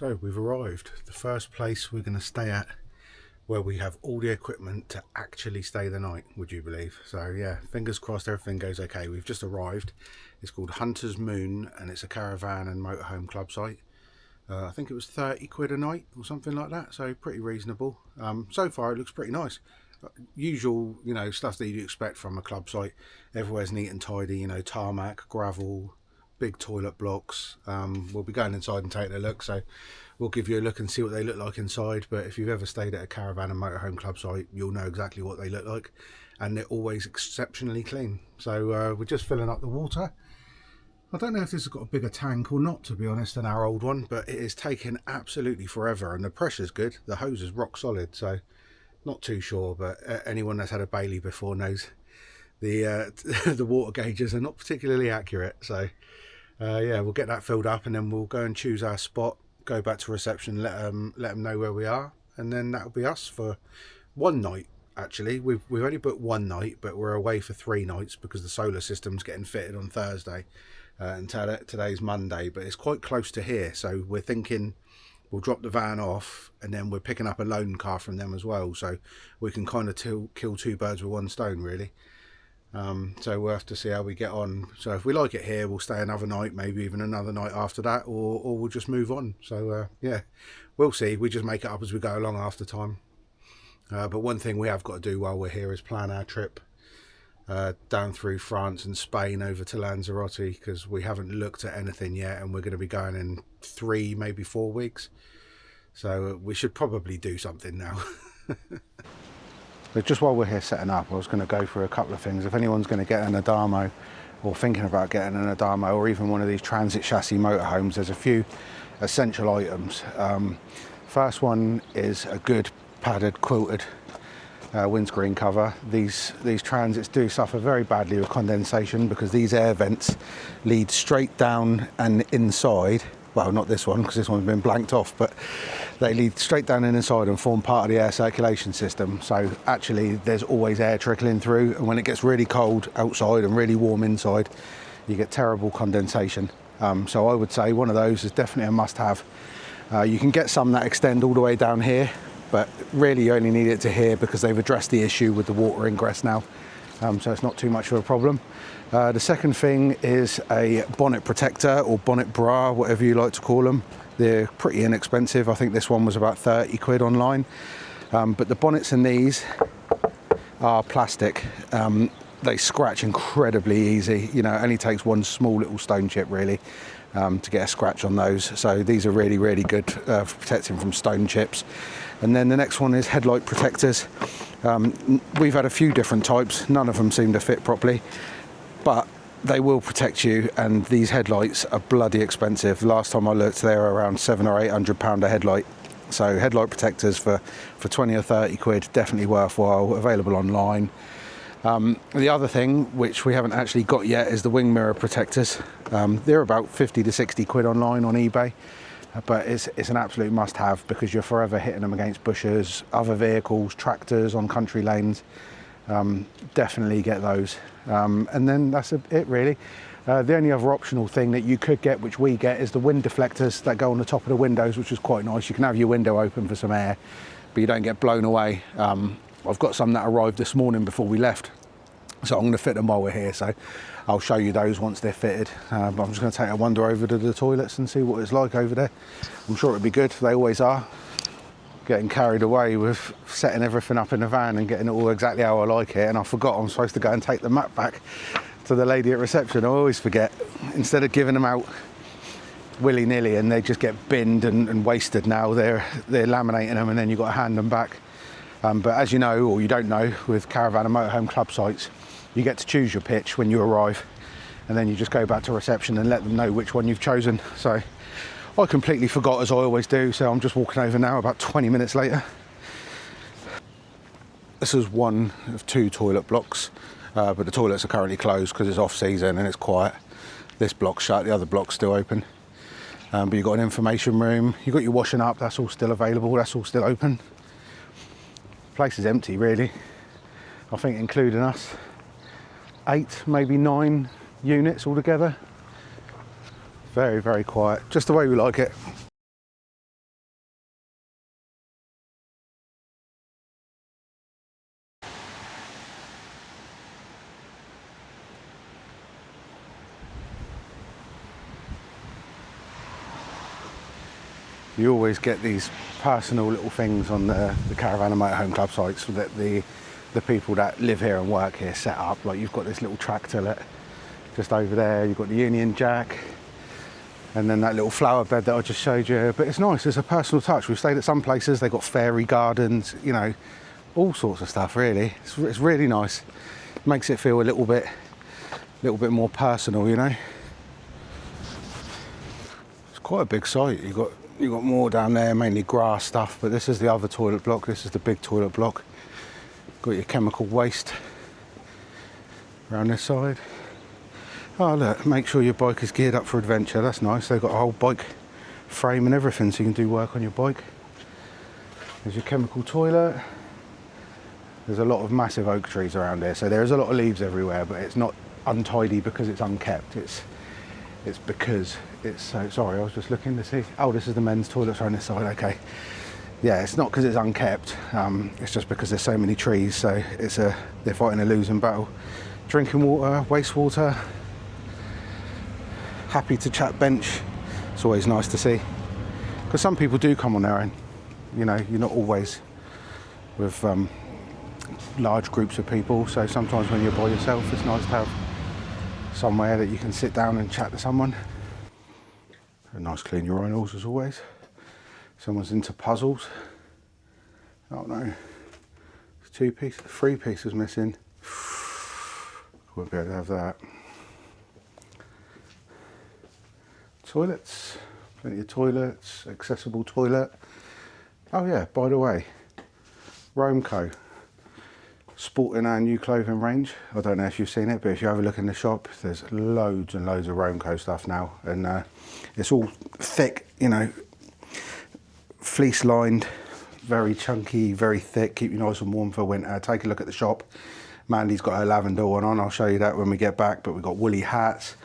So we've arrived. The first place we're going to stay at where we have all the equipment to actually stay the night, would you believe? So yeah, fingers crossed everything goes okay. We've just arrived. It's called Hunter's Moon and it's a caravan and motorhome club site. I think it was 30 quid a night or something like that, so pretty reasonable. So far it looks pretty nice. Usual, you know, stuff that you'd expect from a club site. Everywhere's neat and tidy, you know, tarmac, gravel, big toilet blocks. We'll be going inside and taking a look, so we'll give you a look and see what they look like inside. But if you've ever stayed at a caravan and motorhome club site, you'll know exactly what they look like, and they're always exceptionally clean. So we're just filling up the water. I don't know if this has got a bigger tank or not, to be honest, than our old one, but it is taking absolutely forever, and the pressure's good. The hose is rock solid, so not too sure, but anyone that's had a Bailey before knows the the water gauges are not particularly accurate. So yeah, we'll get that filled up and then we'll go and choose our spot, go back to reception, let them know where we are, and then that'll be us for one night. Actually, we've only booked one night, but we're away for 3 nights because the solar system's getting fitted on Thursday, and today's Monday, but it's quite close to here, so we're thinking we'll drop the van off and then we're picking up a loan car from them as well, so we can kind of kill 2 birds with 1 stone, really. So we'll have to see how we get on. So if we like it here, we'll stay another night, maybe even another night after that, or we'll just move on. So yeah, we'll see. We just make it up as we go along after time. But one thing we have got to do while we're here is plan our trip down through France and Spain over to Lanzarote, because we haven't looked at anything yet, and we're going to be going in 3, maybe 4 weeks. So we should probably do something now. But just while we're here setting up, I was going to go through a couple of things. If anyone's going to get an Adamo, or thinking about getting an Adamo, or even one of these transit chassis motorhomes, there's a few essential items. First one is a good padded quilted windscreen cover. These transits do suffer very badly with condensation because these air vents lead straight down and inside. Well, not this one because this one's been blanked off, but they lead straight down and inside and form part of the air circulation system. So actually there's always air trickling through, and when it gets really cold outside and really warm inside, you get terrible condensation. So I would say one of those is definitely a must-have. You can get some that extend all the way down here, but really you only need it to here because they've addressed the issue with the water ingress now, so it's not too much of a problem. The second thing is a bonnet protector or bonnet bra, whatever you like to call them. They're pretty inexpensive. I think this one was about 30 quid online, but the bonnets in these are plastic. They scratch incredibly easy. You know, it only takes one small little stone chip really to get a scratch on those. So these are really, really good for protecting from stone chips. And then the next one is headlight protectors. We've had a few different types. None of them seem to fit properly, but they will protect you, and these headlights are bloody expensive. Last time I looked, they were around £700 or £800 a headlight. So headlight protectors for 20 or 30 quid, definitely worthwhile, available online. The other thing, which we haven't actually got yet, is the wing mirror protectors. They're about 50 to 60 quid online on eBay, but it's an absolute must-have because you're forever hitting them against bushes, other vehicles, tractors on country lanes. Definitely get those. And then that's it really. The only other optional thing that you could get, which we get, is the wind deflectors that go on the top of the windows, which is quite nice. You can have your window open for some air, but you don't get blown away. I've got some that arrived this morning before we left, so I'm going to fit them while we're here, so I'll show you those once they're fitted. But I'm just going to take a wander over to the toilets and see what it's like over there. I'm sure it'll be good. They always are. Getting carried away with setting everything up in the van and getting it all exactly how I like it, and I forgot I'm supposed to go and take the map back to the lady at reception. I always forget. Instead of giving them out willy-nilly and they just get binned and wasted, now they're laminating them and then you've got to hand them back. But as you know, or you don't know, with caravan and motorhome club sites, you get to choose your pitch when you arrive, and then you just go back to reception and let them know which one you've chosen. So I completely forgot, as I always do, so I'm just walking over now about 20 minutes later. This is one of 2 toilet blocks, but the toilets are currently closed because it's off season and it's quiet. This block's shut, the other block's still open. But you've got an information room, you've got your washing up, that's all still available, that's all still open. Place is empty really. I think including us, 8, maybe 9 units altogether. Very, very quiet, just the way we like it. you always get these personal little things on the caravan and motorhome club sites that the people that live here and work here set up. Like you've got this little tractor just over there, you've got the Union Jack, and then that little flower bed that I just showed you. But it's nice, it's a personal touch. We've stayed at some places, they've got fairy gardens, you know, all sorts of stuff really. It's really nice. It makes it feel a little bit more personal, you know. It's quite a big site. You've got more down there, mainly grass stuff, but this is the other toilet block. This is the big toilet block. Got your chemical waste around this side. Oh look, make sure your bike is geared up for adventure. That's nice. They've got a whole bike frame and everything so you can do work on your bike. There's your chemical toilet. There's a lot of massive oak trees around here, so there's a lot of leaves everywhere, but it's not untidy because it's unkept. It's because it's so... Sorry, I was just looking to see... Oh, this is the men's toilets around this side, okay. Yeah, it's not because it's unkept, it's just because there's so many trees, so they're fighting a losing battle. Drinking water, wastewater, happy to chat bench. It's always nice to see, because some people do come on their own. You know, you're not always with large groups of people, so sometimes when you're by yourself, it's nice to have somewhere that you can sit down and chat to someone. A nice clean urinals as always. Someone's into puzzles. Oh no, there's 3 pieces missing. Won't be able to have that. Toilets, plenty of toilets, accessible toilet. Oh yeah, by the way, Romeco, sporting our new clothing range. I don't know if you've seen it, but if you have a look in the shop, there's loads and loads of Romeco stuff now, and it's all thick, you know, fleece lined, very chunky, very thick, keep you nice and warm for winter. Take a look at the shop. Mandy's got her lavender one on, I'll show you that when we get back, but we've got woolly hats,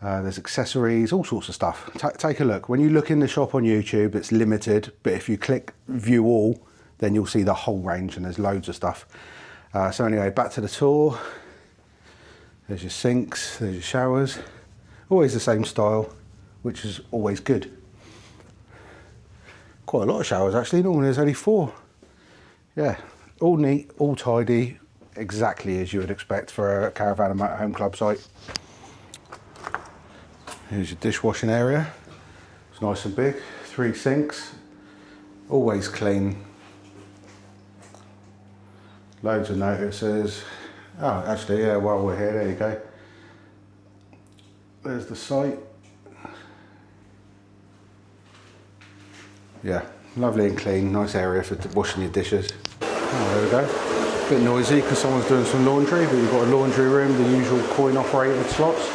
there's accessories, all sorts of stuff. Take a look. When you look in the shop on YouTube, it's limited, but if you click view all, then you'll see the whole range, and there's loads of stuff. So anyway, back to the tour. There's your sinks, there's your showers, always the same style, which is always good. Quite a lot of showers actually, normally there's only 4. Yeah, all neat, all tidy, exactly as you would expect for a caravan and motorhome club site. Here's your dishwashing area. It's nice and big, 3 sinks, always clean. Loads of notices. Oh, actually, yeah, while we're here, there you go. There's the site. Yeah, lovely and clean, nice area for washing your dishes. Oh, there we go. Bit noisy because someone's doing some laundry, but you've got a laundry room, the usual coin operated slots.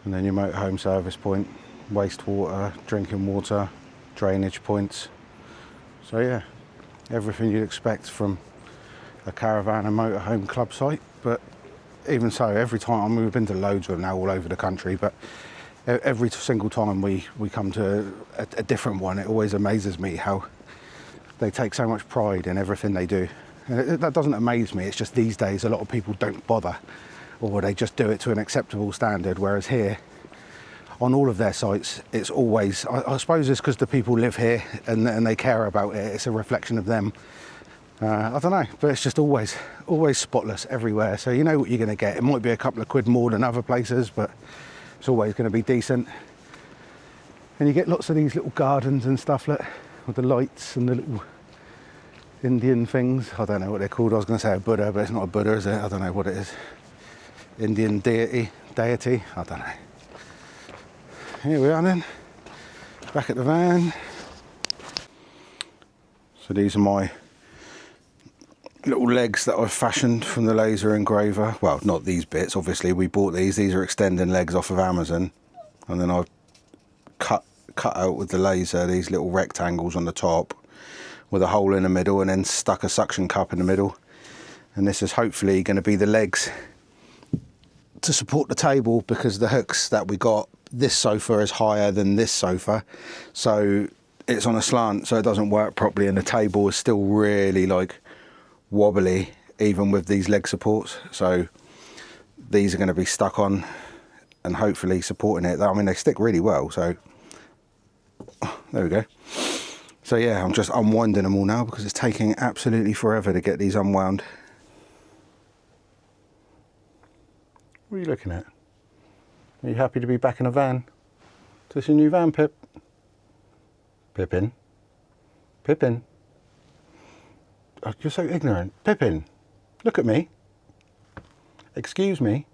And then your motorhome service point, wastewater, drinking water, drainage points. So yeah, everything you'd expect from a caravan and motorhome club site. But even so, every time, I mean, we've been to loads of them now all over the country, but every single time we come to a different one, it always amazes me how they take so much pride in everything they do. And that doesn't amaze me, it's just these days a lot of people don't bother, or they just do it to an acceptable standard, whereas here, on all of their sites, it's always, I suppose it's because the people live here and they care about it, it's a reflection of them. I don't know, but it's just always spotless everywhere, so you know what you're going to get. It might be a couple of quid more than other places, but it's always going to be decent. And you get lots of these little gardens and stuff like, with the lights and the little Indian things. I don't know what they're called. I was going to say a Buddha, but it's not a Buddha, is it? I don't know what it is. Indian deity, I don't know. Here we are then, back at the van. So these are my little legs that I've fashioned from the laser engraver. Well, not these bits, obviously, we bought these are extending legs off of Amazon, and then I've cut out with the laser these little rectangles on the top with a hole in the middle, and then stuck a suction cup in the middle, and this is hopefully going to be the legs to support the table, because the hooks that we got, this sofa is higher than this sofa, so it's on a slant, so it doesn't work properly, and the table is still really like wobbly even with these leg supports. So these are going to be stuck on and hopefully supporting it. I mean, they stick really well, so there we go. So yeah, I'm just unwinding them all now because it's taking absolutely forever to get these unwound. What are you looking at? Are you happy to be back in a van? Is this your new van, Pip? Pippin? Pippin? Oh, you're so ignorant. Pippin, look at me. Excuse me.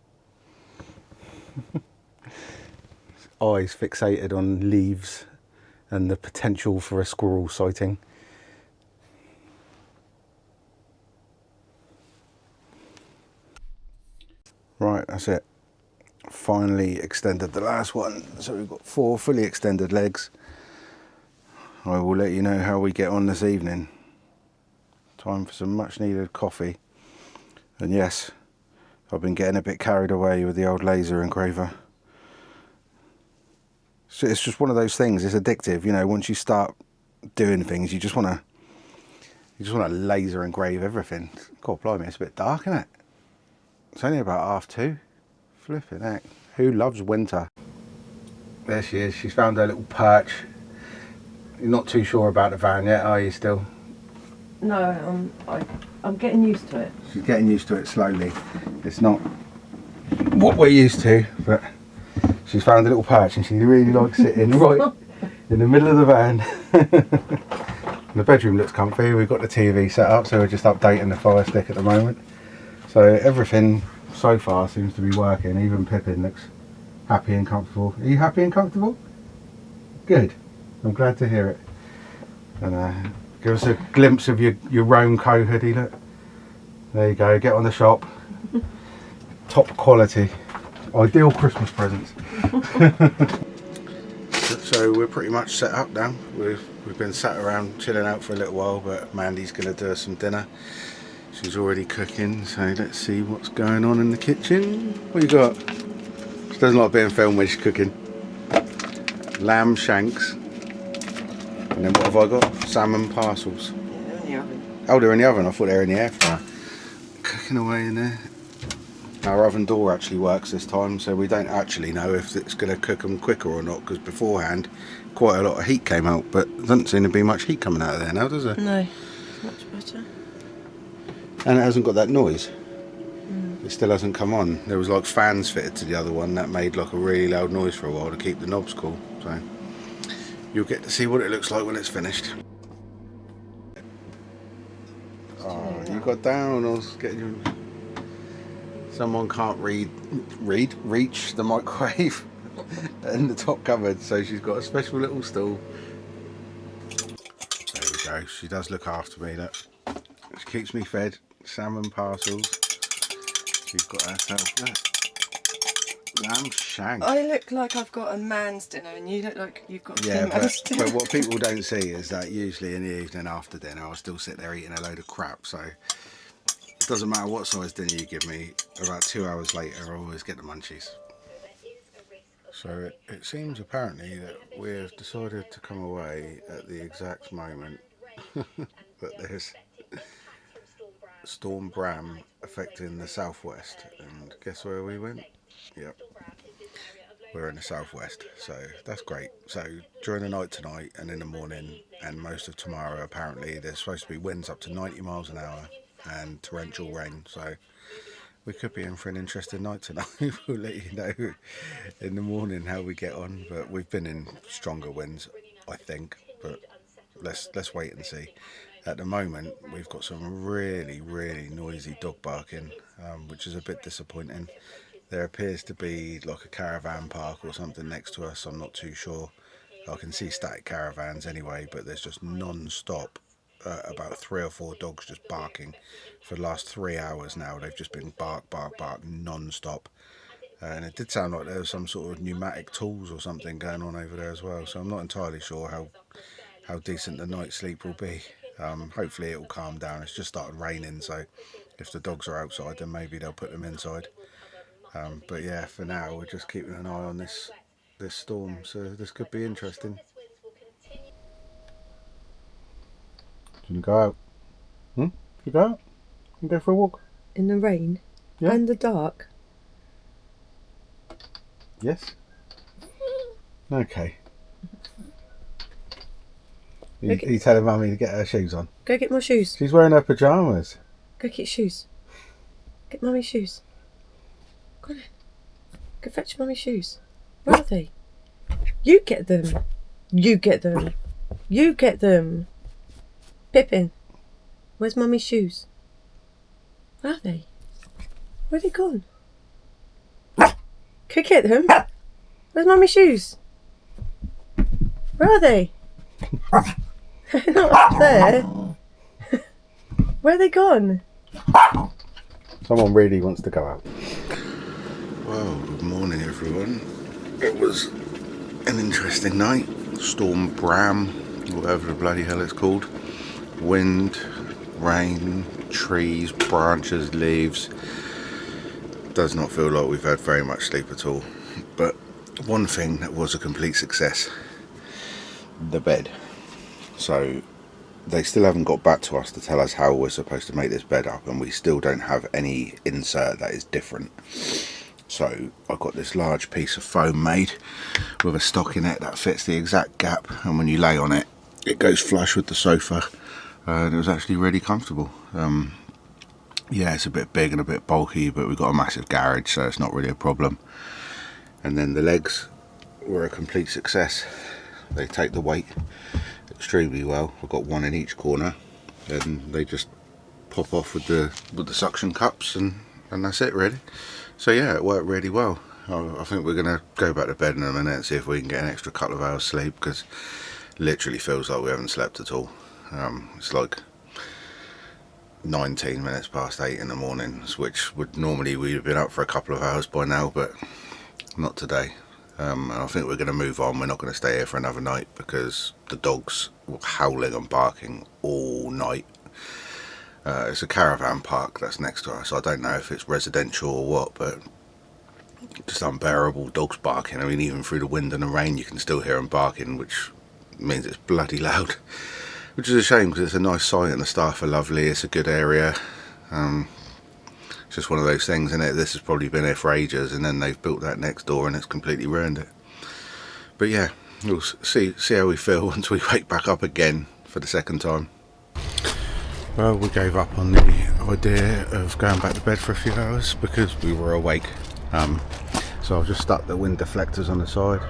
Eyes fixated on leaves and the potential for a squirrel sighting. Right, that's it. Finally extended the last one. So we've got 4 fully extended legs. I will let you know how we get on this evening. Time for some much needed coffee. And yes, I've been getting a bit carried away with the old laser engraver. So it's just one of those things, it's addictive, you know, once you start doing things, you just want to laser engrave everything. God blimey, it's a bit dark, isn't it? It's only about 2:30. Flipping heck. Who loves winter? There she is, she's found her little perch. You're not too sure about the van yet, are you still? No, I'm getting used to it. She's getting used to it slowly. It's not what we're used to, but she's found a little perch and she really likes sitting right in the middle of the van. The bedroom looks comfy. We've got the TV set up, so we're just updating the Fire Stick at the moment. So everything so far seems to be working. Even Pippin looks happy and comfortable. Are you happy and comfortable? Good. I'm glad to hear it. And give us a glimpse of your Roamco hoodie, look. There you go, get on the shop. Top quality. Ideal Christmas presents. So we're pretty much set up now. We've been sat around chilling out for a little while, but Mandy's going to do us some dinner. She's already cooking, so let's see what's going on in the kitchen. What you got? She doesn't like being filmed when she's cooking. Lamb shanks. And then what have I got? Salmon parcels. Yeah, in the oven. Oh, they're in the oven. I thought they were in the air fryer. Cooking away in there. Our oven door actually works this time, so we don't actually know if it's going to cook them quicker or not, because beforehand quite a lot of heat came out, but there doesn't seem to be much heat coming out of there now, does it? No, it's much better. And it hasn't got that noise. It still hasn't come on. There was like fans fitted to the other one that made like a really loud noise for a while to keep the knobs cool. So you'll get to see what it looks like when it's finished. Oh, you got down. I was getting you. Someone can't reach the microwave in the top cupboard, so she's got a special little stool. There we go. She does look after me. Look, she keeps me fed. Salmon parcels. She's got herself lamb shank. I look like I've got a man's dinner, and you look like you've got a Yeah, man's dinner. but what people don't see is that usually in the evening after dinner, I'll still sit there eating a load of crap. So it doesn't matter what size dinner you give me. About 2 hours later, I always get the munchies. So it seems apparently that we've decided to come away at the exact moment that there's Storm Bram affecting the southwest, and guess where we went? Yep, we're in the southwest, so that's great. So during the night tonight and in the morning and most of tomorrow, apparently there's supposed to be winds up to 90 miles an hour and torrential rain, so we could be in for an interesting night tonight. We'll let you know in the morning how we get on, but we've been in stronger winds, I think, but let's wait and see. At the moment, we've got some really noisy dog barking, which is a bit disappointing. There appears to be like a caravan park or something next to us. I'm not too sure. I can see static caravans anyway, but there's just non-stop about 3 or 4 dogs just barking for the last 3 hours now. They've just been bark non-stop. And it did sound like there was some sort of pneumatic tools or something going on over there as well. So I'm not entirely sure how decent the night's sleep will be. Hopefully it will calm down. It's just started raining, so if the dogs are outside, then maybe they'll put them inside. But yeah, for now we're just keeping an eye on this storm, so this could be interesting. Do you go out? You go out? You go for a walk? In the rain? Yeah. And the dark? Yes. Okay. You telling Mummy to get her shoes on? Go get my shoes. She's wearing her pyjamas. Go get shoes. Get Mummy's shoes. Go on then. Go fetch Mummy's shoes. Where are they? You get them. You get them. You get them. Pippin, where's Mummy's shoes? Where are they? Where are they gone? Go get them. Where's Mummy's shoes? Where are they? They're not up there. Where are they gone? Someone really wants to go out. Well, good morning everyone. It was an interesting night. Storm Bram, whatever the bloody hell it's called. Wind, rain, trees, branches, leaves. Does not feel like we've had very much sleep at all. But one thing that was a complete success, the bed. So they still haven't got back to us to tell us how we're supposed to make this bed up, and we still don't have any insert that is different. So I've got this large piece of foam made with a stockinette that fits the exact gap, and when you lay on it, it goes flush with the sofa, and it was actually really comfortable. Yeah, it's a bit big and a bit bulky, but we've got a massive garage, so it's not really a problem. And then the legs were a complete success. They take the weight extremely well. I've got one in each corner, and they just pop off with the suction cups, and that's it really. So yeah, it worked really well. I think we're gonna go back to bed in a minute and see if we can get an extra couple of hours sleep, because it literally feels like we haven't slept at all. It's like 19 minutes past 8 in the morning, which would normally we'd have been up for a couple of hours by now, but not today. And I think we're going to move on. We're not going to stay here for another night, because the dogs were howling and barking all night. It's a caravan park that's next to us. I don't know if it's residential or what, but just unbearable dogs barking. I mean, even through the wind and the rain you can still hear them barking, which means it's bloody loud. Which is a shame, because it's a nice site and the staff are lovely. It's a good area. It's just one of those things, isn't it? This has probably been here for ages, and then they've built that next door and it's completely ruined it. But yeah, we'll see how we feel once we wake back up again for the second time. Well, we gave up on the idea of going back to bed for a few hours because we were awake. So I've just stuck the wind deflectors on the side.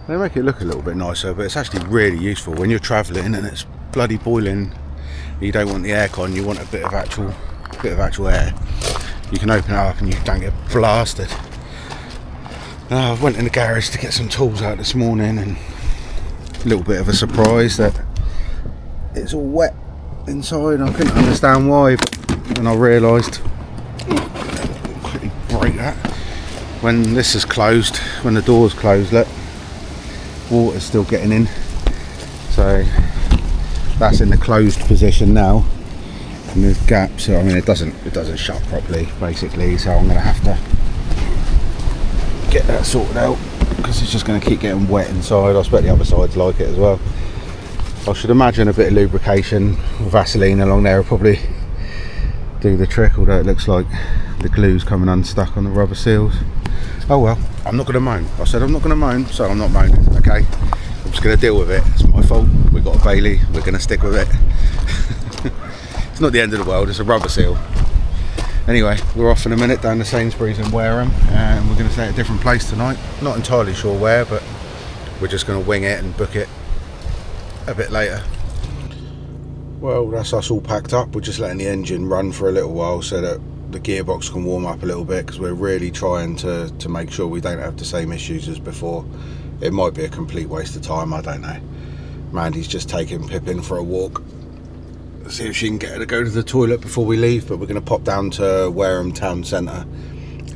They make it look a little bit nicer, but it's actually really useful when you're travelling and it's bloody boiling. You don't want the aircon, you want a bit of actual air. You can open it up and you don't get blasted. I went in the garage to get some tools out this morning, and a little bit of a surprise that it's all wet inside. I couldn't understand why, but then I realised, quickly break that, when this is closed, when the door's closed, look, water's still getting in, so that's in the closed position now, and there's gaps. So I mean, it doesn't shut properly basically, so I'm going to have to get that sorted out, because it's just going to keep getting wet inside. I expect the other side's like it as well. I should imagine a bit of lubrication, Vaseline along there will probably do the trick, although it looks like the glue's coming unstuck on the rubber seals. Oh well, I'm not going to moan. I said I'm not going to moan, so I'm not moaning, okay? I'm just going to deal with it. It's my fault. We've got a Bailey, we're going to stick with it. It's not the end of the world, it's a rubber seal. Anyway, we're off in a minute down to Sainsbury's in Wareham, and we're going to stay at a different place tonight. Not entirely sure where, but we're just going to wing it and book it a bit later. Well, that's us all packed up. We're just letting the engine run for a little while so that the gearbox can warm up a little bit, because we're really trying to make sure we don't have the same issues as before. It might be a complete waste of time, I don't know. Mandy's just taking Pippin for a walk, see if she can get her to go to the toilet before we leave, but we're going to pop down to Wareham town centre,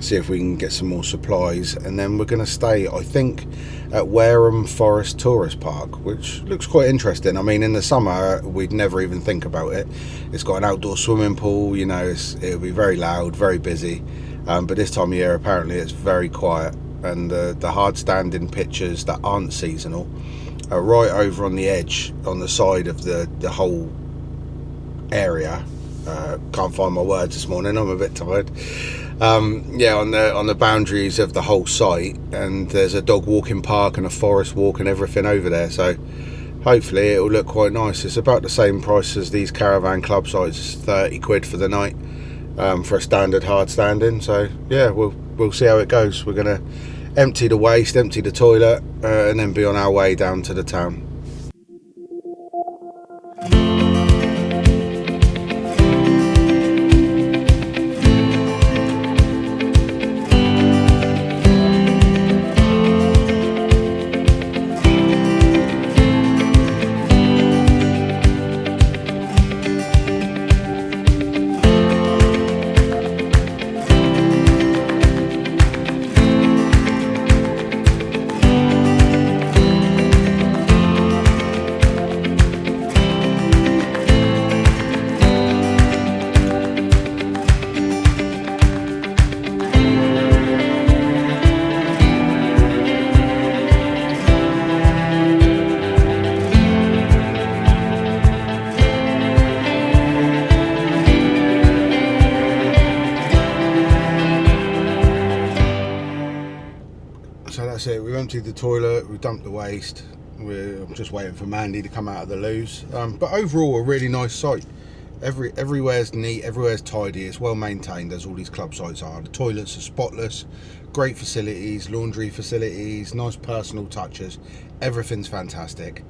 see if we can get some more supplies, and then we're going to stay, I think, at Wareham Forest Tourist Park, which looks quite interesting. I mean, in the summer we'd never even think about it. It's got an outdoor swimming pool, you know, it'll be very loud, very busy, but this time of year apparently it's very quiet, and the hard standing pictures that aren't seasonal are right over on the edge, on the side of the whole area. Can't find my words this morning, I'm a bit tired. Yeah, on the boundaries of the whole site, and there's a dog walking park and a forest walk and everything over there, so hopefully it'll look quite nice. It's about the same price as these caravan club sites, 30 quid for the night, for a standard hard standing. So yeah, we'll see how it goes. We're gonna empty the waste, empty the toilet, and then be on our way down to the town. So that's it, we've emptied the toilet, we've dumped the waste. I'm just waiting for Mandy to come out of the loos. But overall, a really nice site. Everywhere's neat, everywhere's tidy, it's well maintained, as all these club sites are. The toilets are spotless, great facilities, laundry facilities, nice personal touches. Everything's fantastic.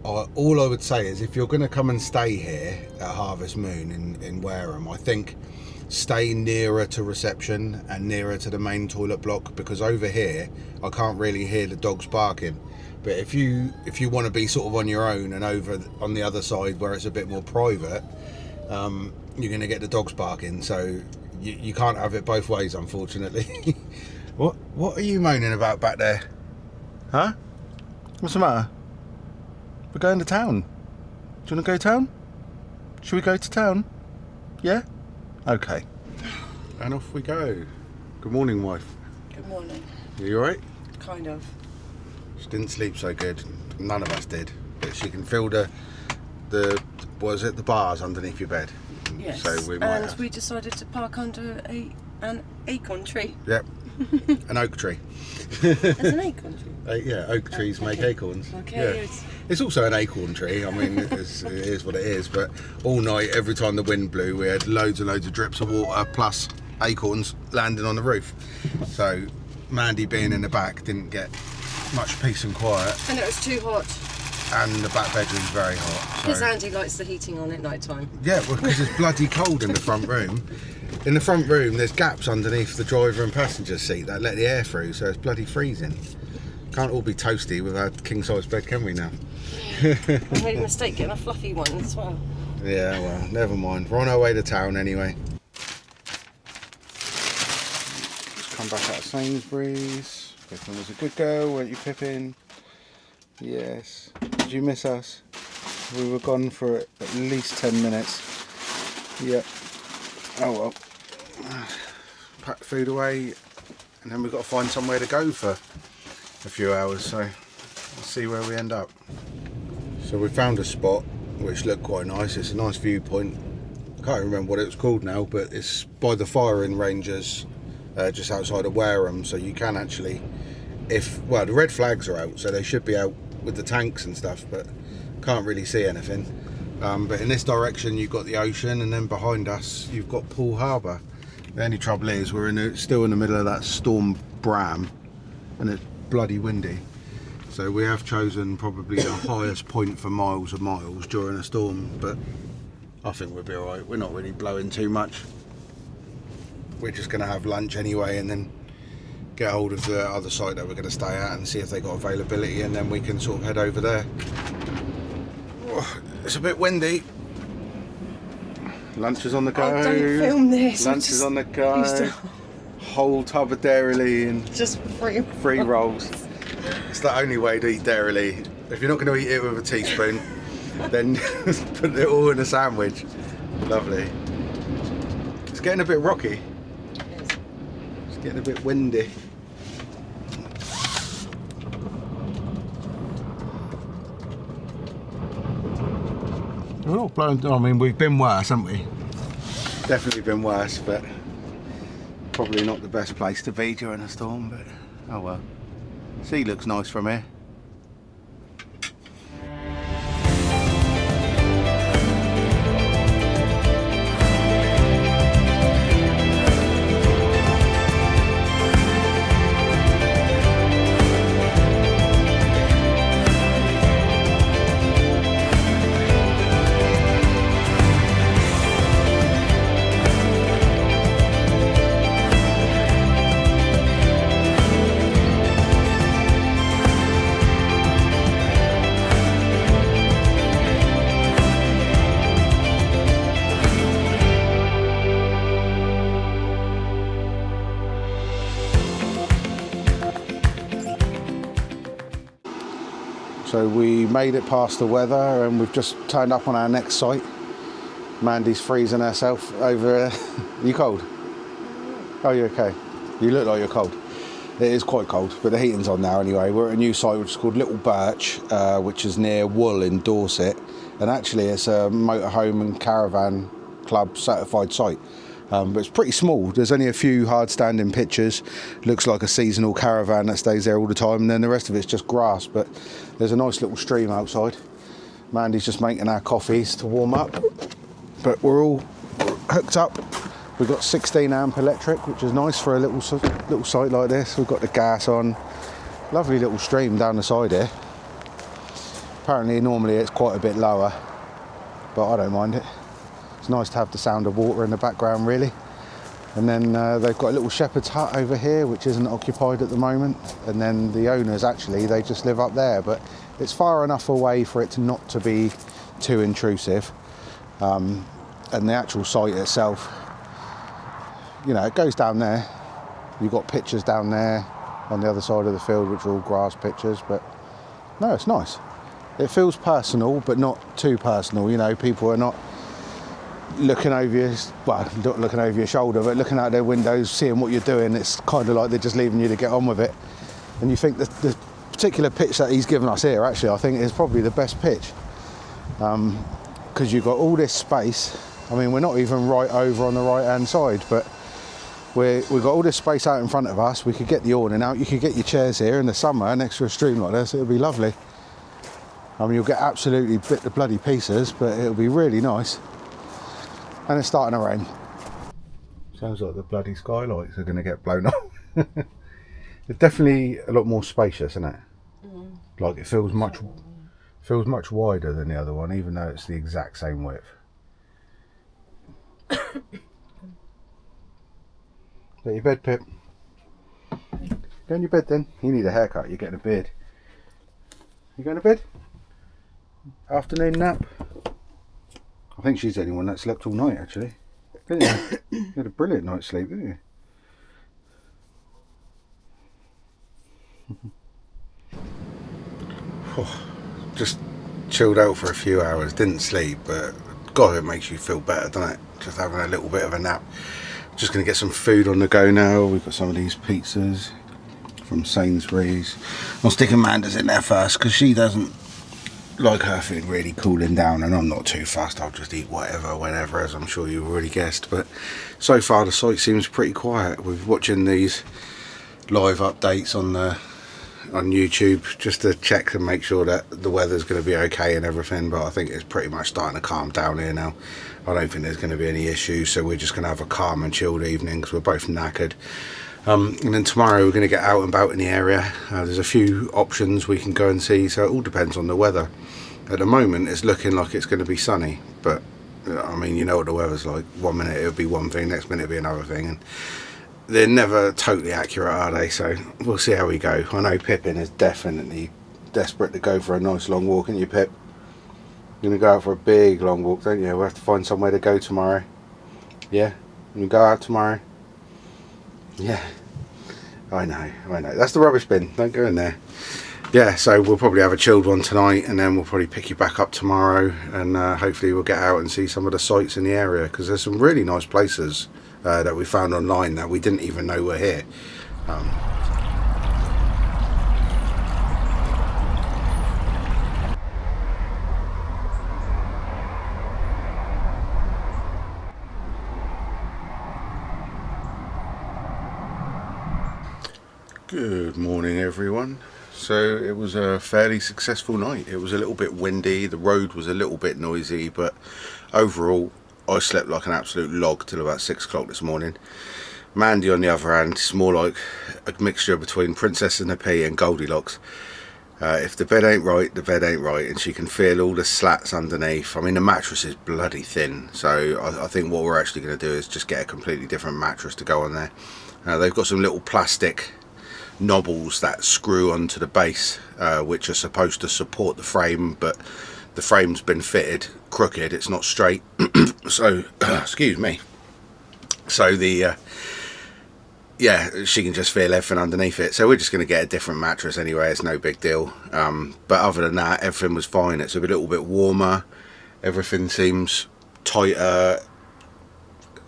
All I would say is, if you're going to come and stay here at Harvest Moon in Wareham, I think stay nearer to reception and nearer to the main toilet block, because over here I can't really hear the dogs barking. But if you want to be sort of on your own and over on the other side where it's a bit more private, you're going to get the dogs barking. So you can't have it both ways, unfortunately. What are you moaning about back there? Huh? What's the matter? We're going to town. Do you want to go town? Should we go to town? Yeah? Okay. And off we go. Good morning, wife. Good morning. Are you alright? Kind of. She didn't sleep so good. None of us did. But she can feel the bars underneath your bed. Yes. So we might and we decided to park under an acorn tree. Yep. An oak tree. There's an acorn tree? Yeah, oak trees make acorns. Okay. Yeah. It's also an acorn tree. I mean, it is what it is. But all night, every time the wind blew, we had loads and loads of drips of water plus acorns landing on the roof. So Mandy, being in the back, didn't get much peace and quiet. And it was too hot. And the back bedroom's very hot. Because Andy likes the heating on at night time. Yeah, well, because it's bloody cold in the front room. In the front room, there's gaps underneath the driver and passenger seat that let the air through, so it's bloody freezing. Can't all be toasty with our king-size bed, can we now? I made a mistake getting a fluffy one as well. Yeah, well, never mind. We're on our way to town anyway. Just come back out of Sainsbury's. Pippin was a good girl, weren't you, Pippin? Yes. Did you miss us? We were gone for at least 10 minutes. Yep. Oh well. Pack food away, and then we've got to find somewhere to go for a few hours, so we'll see where we end up. So we found a spot which looked quite nice. It's a nice viewpoint. I can't remember what it was called now, but it's by the firing ranges, just outside of Wareham, so you can actually, the red flags are out, so they should be out with the tanks and stuff, but can't really see anything. But in this direction you've got the ocean, and then behind us you've got Poole Harbour. The only trouble is we're still in the middle of that storm Bram, and it's bloody windy. So we have chosen probably the highest point for miles and miles during a storm, but I think we'll be alright. We're not really blowing too much. We're just going to have lunch anyway, and then get hold of the other site that we're going to stay at and see if they got availability, and then we can sort of head over there. Oh, it's a bit windy. Lunch is on the go. Oh, don't film this. Lunch is on the go. Whole tub of Dairy and just free rolls. It's the only way to eat Dairy. If you're not going to eat it with a teaspoon, then put it all in a sandwich. Lovely. It's getting a bit rocky. It's getting a bit windy. We're not blowing. I mean, we've been worse, haven't we? Definitely been worse, but probably not the best place to be during a storm. But oh well. Sea looks nice from here. So we made it past the weather and we've just turned up on our next site. Mandy's freezing herself over here. Are you cold? Oh, you're okay. You look like you're cold. It is quite cold, but the heating's on now anyway. We're at a new site which is called Little Birch, which is near Wool in Dorset. And actually it's a motorhome and caravan club certified site. But it's pretty small. There's only a few hard standing pitches. Looks like a seasonal caravan that stays there all the time, and then the rest of it's just grass. But there's a nice little stream outside. Mandy's just making our coffees to warm up, but we're all hooked up. We've got 16 amp electric, which is nice for a little site like this. We've got the gas on. Lovely little stream down the side here. Apparently normally it's quite a bit lower, but I don't mind it. It's nice to have the sound of water in the background, really. And then they've got a little shepherd's hut over here, which isn't occupied at the moment. And then the owners, actually, they just live up there, but it's far enough away for it to not to be too intrusive. And the actual site itself, you know, it goes down there. You've got pitches down there on the other side of the field, which are all grass pitches, but no, it's nice. It feels personal, but not too personal. You know, people are not looking over your, well, not looking over your shoulder, but looking out their windows, seeing what you're doing. It's kind of like they're just leaving you to get on with it. And you think the particular pitch that he's given us here, actually, I think is probably the best pitch. Because you've got all this space. I mean, we're not even right over on the right-hand side, but we've got all this space out in front of us. We could get the awning out. You could get your chairs here in the summer next to a stream like this. It would be lovely. I mean, you'll get absolutely bit to bloody pieces, but it'll be really nice. And it's starting to rain. Sounds like the bloody skylights are going to get blown off. It's definitely a lot more spacious, isn't it? Mm. Like it feels much wider than the other one, even though it's the exact same width. Go to your bed, Pip. Go in your bed then. You need a haircut. You're getting a beard. You going to bed? Afternoon nap. I think she's the only one that slept all night, actually. Didn't you? You had a brilliant night's sleep, didn't you? Just chilled out for a few hours, didn't sleep, but God, it makes you feel better, doesn't it? Just having a little bit of a nap. Just going to get some food on the go now. We've got some of these pizzas from Sainsbury's. I'm sticking Amanda's in there first because she doesn't like her food really cooling down, and I'm not too fast. I'll just eat whatever, whenever, as I'm sure you've already guessed. But so far the site seems pretty quiet. We're watching these live updates on YouTube just to check and make sure that the weather's going to be okay and everything, but I think it's pretty much starting to calm down here now. I don't think there's going to be any issues, so we're just going to have a calm and chilled evening because we're both knackered. And then tomorrow we're going to get out and about in the area. There's a few options we can go and see, so it all depends on the weather. At the moment it's looking like it's going to be sunny, but I mean, you know what the weather's like. 1 minute it'll be one thing, next minute it'll be another thing, and they're never totally accurate, are they? So we'll see how we go. I know Pippin is definitely desperate to go for a nice long walk, isn't you, Pip? You're going to go out for a big long walk, don't you? We'll have to find somewhere to go tomorrow. Yeah? You go out tomorrow? Yeah. I know. That's the rubbish bin. Don't go in there. Yeah, so we'll probably have a chilled one tonight, and then we'll probably pick you back up tomorrow, and hopefully we'll get out and see some of the sites in the area, because there's some really nice places that we found online that we didn't even know were here. Good morning, everyone. So it was a fairly successful night. It was a little bit windy, the road was a little bit noisy, but overall I slept like an absolute log till about 6 o'clock this morning. Mandy, on the other hand, is more like a mixture between Princess and the Pea and Goldilocks. If the bed ain't right, the bed ain't right, and she can feel all the slats underneath. I mean, the mattress is bloody thin, so I think what we're actually going to do is just get a completely different mattress to go on there. They've got some little plastic knobbles that screw onto the base, which are supposed to support the frame, but the frame's been fitted crooked, it's not straight. So excuse me, so the yeah, she can just feel everything underneath it. So we're just going to get a different mattress anyway. It's no big deal. But other than that, everything was fine. It's a little bit warmer. Everything seems tighter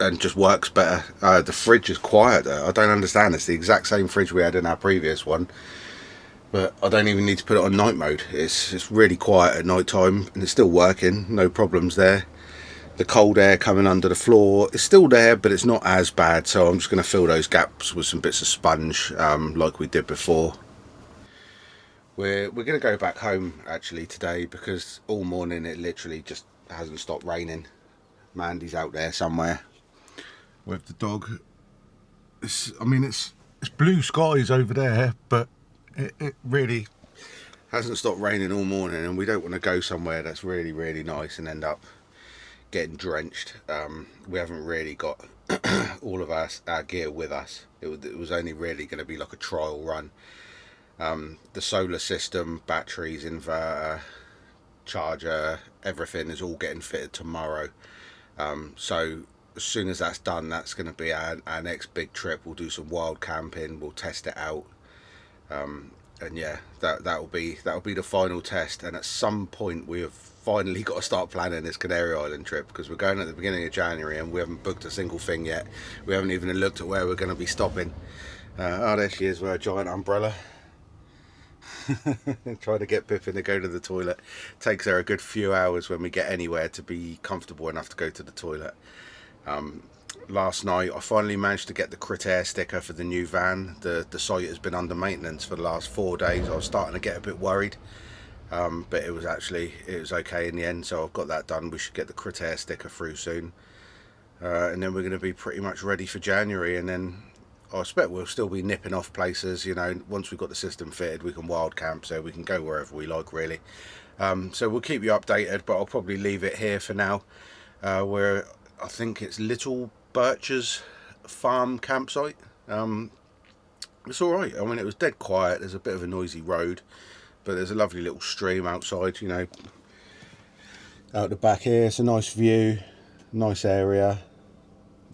and just works better. The fridge is quieter. I don't understand. It's the exact same fridge we had in our previous one, but I don't even need to put it on night mode. It's really quiet at night time, and it's still working. No problems there. The cold air coming under the floor is still there, but it's not as bad. So I'm just going to fill those gaps with some bits of sponge, like we did before. We're going to go back home actually today, because all morning it literally just hasn't stopped raining. Mandy's out there somewhere with the dog. It's blue skies over there, but it really hasn't stopped raining all morning, and we don't want to go somewhere that's really, really nice and end up getting drenched. We haven't really got all of our gear with us. It was only really going to be like a trial run. The solar system, batteries, inverter, charger, everything is all getting fitted tomorrow. So as soon as that's done, that's going to be our next big trip. We'll do some wild camping, we'll test it out, and yeah, that'll be the final test. And at some point we have finally got to start planning this Canary Island trip, because we're going at the beginning of January and we haven't booked a single thing yet. We haven't even looked at where we're going to be stopping. Oh, there she is with a giant umbrella. Trying to get Pippin to go to the toilet. Takes her a good few hours when we get anywhere to be comfortable enough to go to the toilet. Last night I finally managed to get the Crit Air sticker for the new van. The site has been under maintenance for the last 4 days. I was starting to get a bit worried, but it was okay in the end, so I've got that done. We should get the Crit Air sticker through soon, and then we're going to be pretty much ready for January. And then I expect we'll still be nipping off places, you know. Once we've got the system fitted, we can wild camp, so we can go wherever we like, really. So we'll keep you updated, but I'll probably leave it here for now. Where I think it's Little Birch's farm campsite. It's alright. I mean, it was dead quiet. There's a bit of a noisy road, but there's a lovely little stream outside, you know, out the back here. It's a nice view, nice area.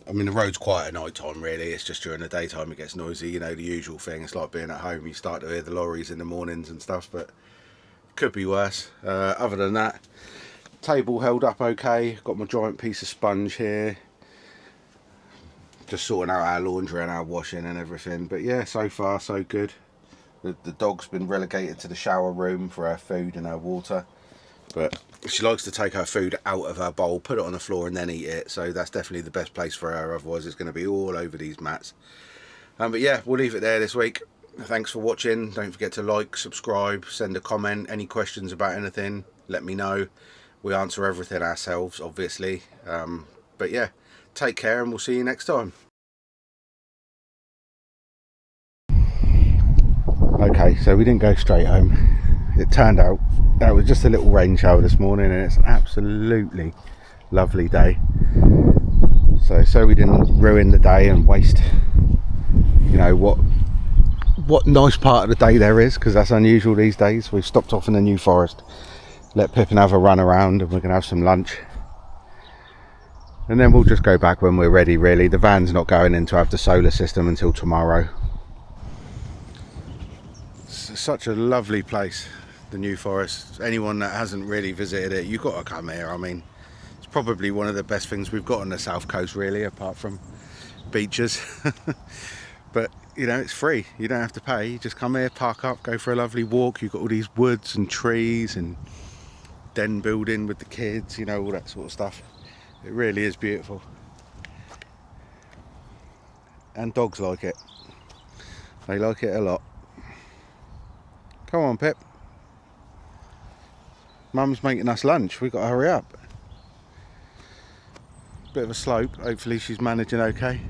I mean, the road's quiet at night time, really. It's just during the daytime it gets noisy, you know, the usual thing. It's like being at home. You start to hear the lorries in the mornings and stuff, but it could be worse. Other than that, table held up okay. Got my giant piece of sponge here, just sorting out our laundry and our washing and everything. But yeah, so far so good. The dog's been relegated to the shower room for her food and her water, but she likes to take her food out of her bowl, put it on the floor and then eat it. So that's definitely the best place for her, otherwise it's going to be all over these mats. But yeah, we'll leave it there this week. Thanks for watching. Don't forget to like, subscribe, send a comment. Any questions about anything, let me know. We answer everything ourselves, obviously. But yeah, take care and we'll see you next time. Okay, so we didn't go straight home. It turned out that was just a little rain shower this morning, and it's an absolutely lovely day. So we didn't ruin the day and waste, you know, what nice part of the day there is, because that's unusual these days. We've stopped off in the New Forest, let Pippin have a run around, and we're going to have some lunch. And then we'll just go back when we're ready, really. The van's not going in to have the solar system until tomorrow. It's such a lovely place, the New Forest. Anyone that hasn't really visited it, you've got to come here. I mean, it's probably one of the best things we've got on the south coast, really, apart from beaches. But you know, it's free. You don't have to pay. You just come here, park up, go for a lovely walk. You've got all these woods and trees and den building with the kids, you know, all that sort of stuff. It really is beautiful, and dogs like it. They like it a lot. Come on, Pip. Mum's making us lunch. We've got to hurry up. Bit of a slope. Hopefully she's managing okay.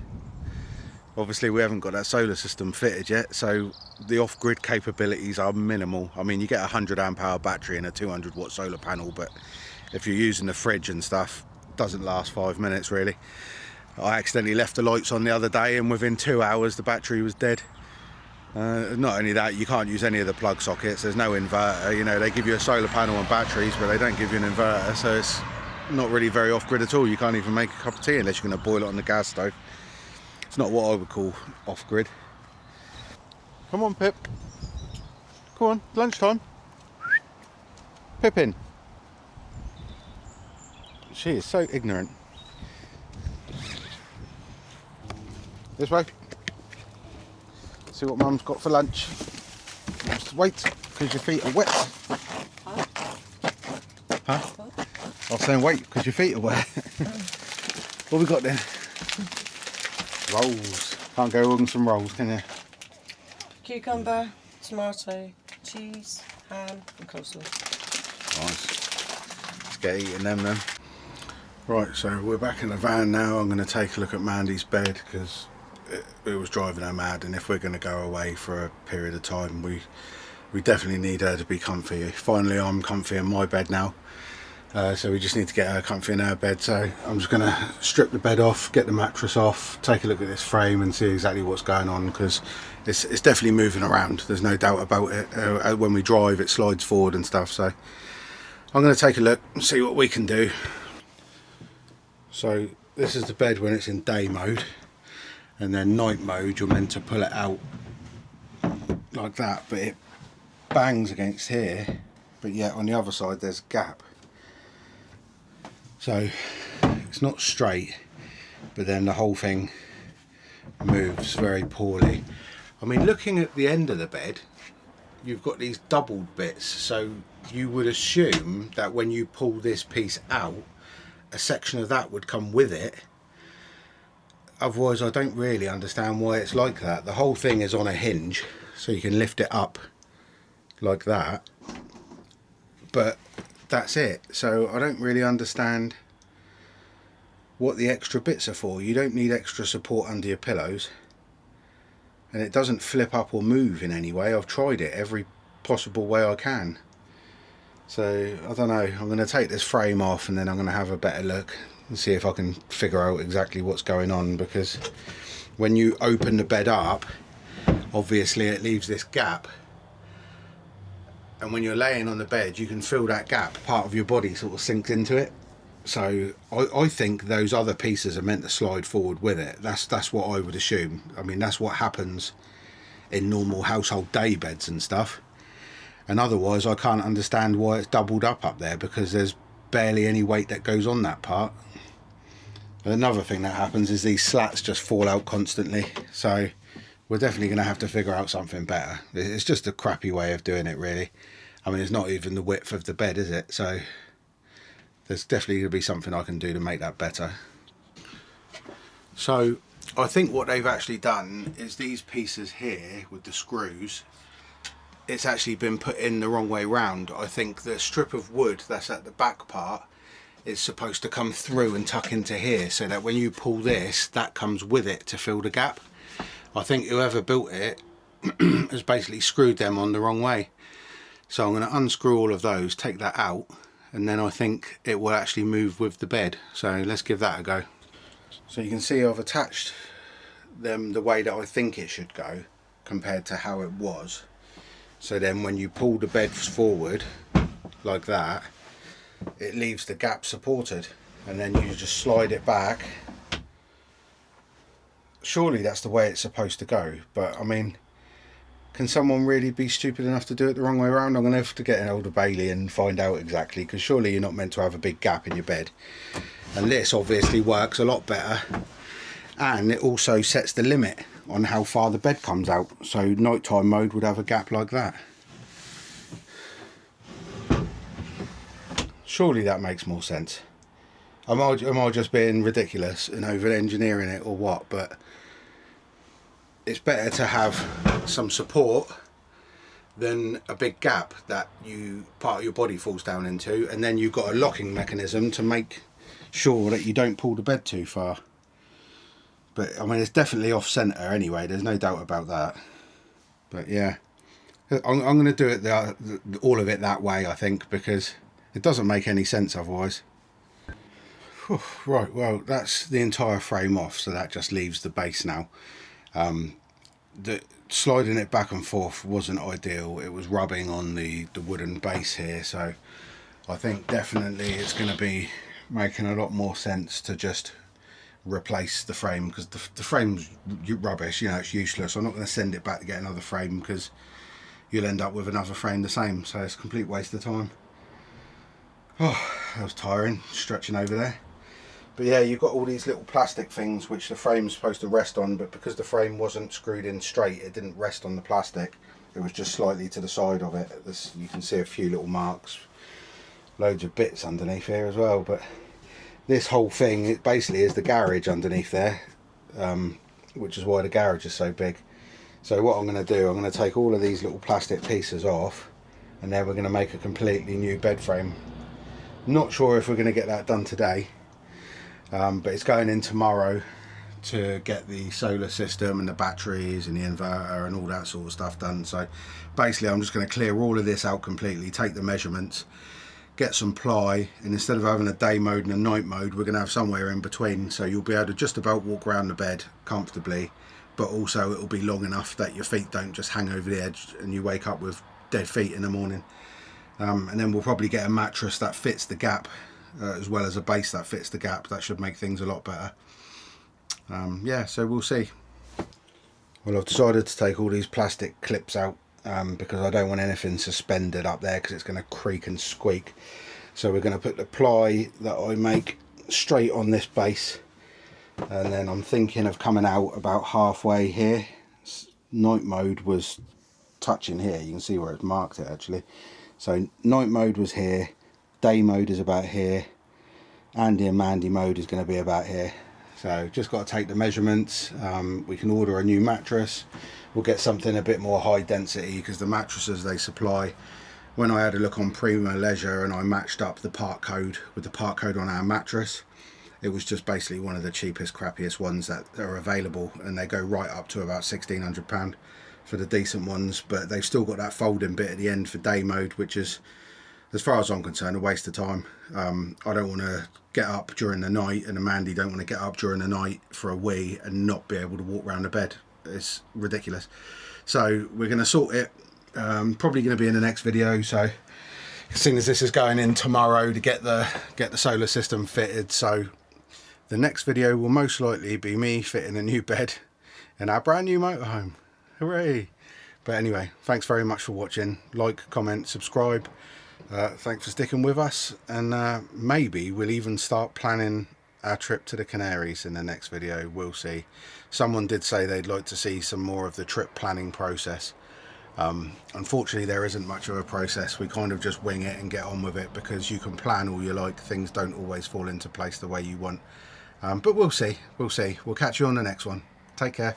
Obviously we haven't got that solar system fitted yet, so the off-grid capabilities are minimal. I mean, you get a 100 amp hour battery and a 200 watt solar panel, but if you're using the fridge and stuff, it doesn't last 5 minutes really. I accidentally left the lights on the other day, and within 2 hours the battery was dead. Not only that, you can't use any of the plug sockets. There's no inverter. You know, they give you a solar panel and batteries, but they don't give you an inverter, so it's not really very off-grid at all. You can't even make a cup of tea unless you're going to boil it on the gas stove. It's not what I would call off-grid. Come on, Pip. Come on, lunchtime. Pippin. She is so ignorant. This way. See what Mum's got for lunch. Just wait, because your feet are wet. Huh? I was saying wait, because your feet are wet. What we got then? Rolls. Can't go wrong with some rolls, can you? Cucumber, tomato, cheese, ham and coleslaw. Nice. Let's get eating them then. Right, so we're back in the van now. I'm going to take a look at Mandy's bed because it was driving her mad, and if we're going to go away for a period of time, we definitely need her to be comfy. Finally I'm comfy in my bed now, so we just need to get her comfy in her bed. So I'm just going to strip the bed off, get the mattress off, take a look at this frame and see exactly what's going on, because it's definitely moving around, there's no doubt about it. When we drive it slides forward and stuff, so I'm going to take a look and see what we can do. So this is the bed when it's in day mode, and then night mode you're meant to pull it out like that, but it bangs against here, but yet on the other side there's a gap, so it's not straight, but then the whole thing moves very poorly. I mean, looking at the end of the bed, you've got these doubled bits, so you would assume that when you pull this piece out, a section of that would come with it. Otherwise I don't really understand why it's like that. The whole thing is on a hinge, so you can lift it up like that, but that's it. So I don't really understand what the extra bits are for. You don't need extra support under your pillows, and it doesn't flip up or move in any way. I've tried it every possible way I can. So I don't know, I'm going to take this frame off and then I'm going to have a better look and see if I can figure out exactly what's going on, because when you open the bed up, obviously it leaves this gap, and when you're laying on the bed you can feel that gap, part of your body sort of sinks into it. So I think those other pieces are meant to slide forward with it. That's what I would assume. I mean, that's what happens in normal household day beds and stuff. And otherwise I can't understand why it's doubled up there, because there's barely any weight that goes on that part. And another thing that happens is these slats just fall out constantly, so we're definitely going to have to figure out something better. It's just a crappy way of doing it, really. I mean, it's not even the width of the bed, is it? So there's definitely going to be something I can do to make that better. So I think what they've actually done is these pieces here with the screws, it's actually been put in the wrong way round. I think the strip of wood that's at the back part is supposed to come through and tuck into here, so that when you pull this, that comes with it to fill the gap. I think whoever built it has basically screwed them on the wrong way. So I'm going to unscrew all of those, take that out, and then I think it will actually move with the bed. So let's give that a go. So you can see I've attached them the way that I think it should go compared to how it was. So then when you pull the bed forward like that, it leaves the gap supported, and then you just slide it back. Surely that's the way it's supposed to go, but I mean, can someone really be stupid enough to do it the wrong way around? I'm going to have to get an older Bailey and find out exactly, because surely you're not meant to have a big gap in your bed. And this obviously works a lot better, and it also sets the limit on how far the bed comes out. So nighttime mode would have a gap like that. Surely that makes more sense. Am I just being ridiculous and over engineering it or what? But it's better to have some support than a big gap that part of your body falls down into, and then you've got a locking mechanism to make sure that you don't pull the bed too far. But I mean, it's definitely off centre anyway, there's no doubt about that. But yeah, I'm going to do it all of it that way, I think, because it doesn't make any sense otherwise. Whew, right, well, that's the entire frame off, so that just leaves the base now. Sliding it back and forth wasn't ideal. It was rubbing on the wooden base here, so I think definitely it's going to be making a lot more sense to just replace the frame, because the frame's rubbish, you know, it's useless. I'm not going to send it back to get another frame, because you'll end up with another frame the same, so it's a complete waste of time. Oh, that was tiring, stretching over there. But yeah, you've got all these little plastic things which the frame's supposed to rest on, but because the frame wasn't screwed in straight, it didn't rest on the plastic. It was just slightly to the side of it. You can see a few little marks, loads of bits underneath here as well. But this whole thing, it basically is the garage underneath there, which is why the garage is so big. So what I'm going to do, I'm going to take all of these little plastic pieces off, and then we're going to make a completely new bed frame. Not sure if we're going to get that done today, but it's going in tomorrow to get the solar system and the batteries and the inverter and all that sort of stuff done. So basically I'm just going to clear all of this out completely, take the measurements, get some ply, and instead of having a day mode and a night mode, we're going to have somewhere in between, so you'll be able to just about walk around the bed comfortably, but also it'll be long enough that your feet don't just hang over the edge and you wake up with dead feet in the morning. And then we'll probably get a mattress that fits the gap, as well as a base that fits the gap. That should make things a lot better. Yeah, so we'll see. Well, I've decided to take all these plastic clips out because I don't want anything suspended up there, because it's going to creak and squeak. So we're going to put the ply that I make straight on this base, and then I'm thinking of coming out about halfway here. Night mode was touching here, you can see where it's marked it actually. So night mode was here, day mode is about here, Andy and Mandy mode is going to be about here. So just got to take the measurements. We can order a new mattress. We'll get something a bit more high density, because the mattresses they supply, when I had a look on Prima Leisure and I matched up the part code with the part code on our mattress, it was just basically one of the cheapest, crappiest ones that are available, and they go right up to about £1,600 for the decent ones. But they've still got that folding bit at the end for day mode, which is, as far as I'm concerned, a waste of time. I don't want to get up during the night, and Mandy don't want to get up during the night for a wee and not be able to walk around the bed. It's ridiculous. So we're going to sort it. Probably going to be in the next video. So as soon as this is going in tomorrow to get the solar system fitted, so the next video will most likely be me fitting a new bed in our brand new motorhome. Hooray! But anyway, thanks very much for watching. Like, comment, subscribe. Thanks for sticking with us, and maybe we'll even start planning our trip to the Canaries in the next video. We'll see. Someone did say they'd like to see some more of the trip planning process. Unfortunately, there isn't much of a process. We kind of just wing it and get on with it, because you can plan all you like, things don't always fall into place the way you want. But we'll see. We'll catch you on the next one. Take care.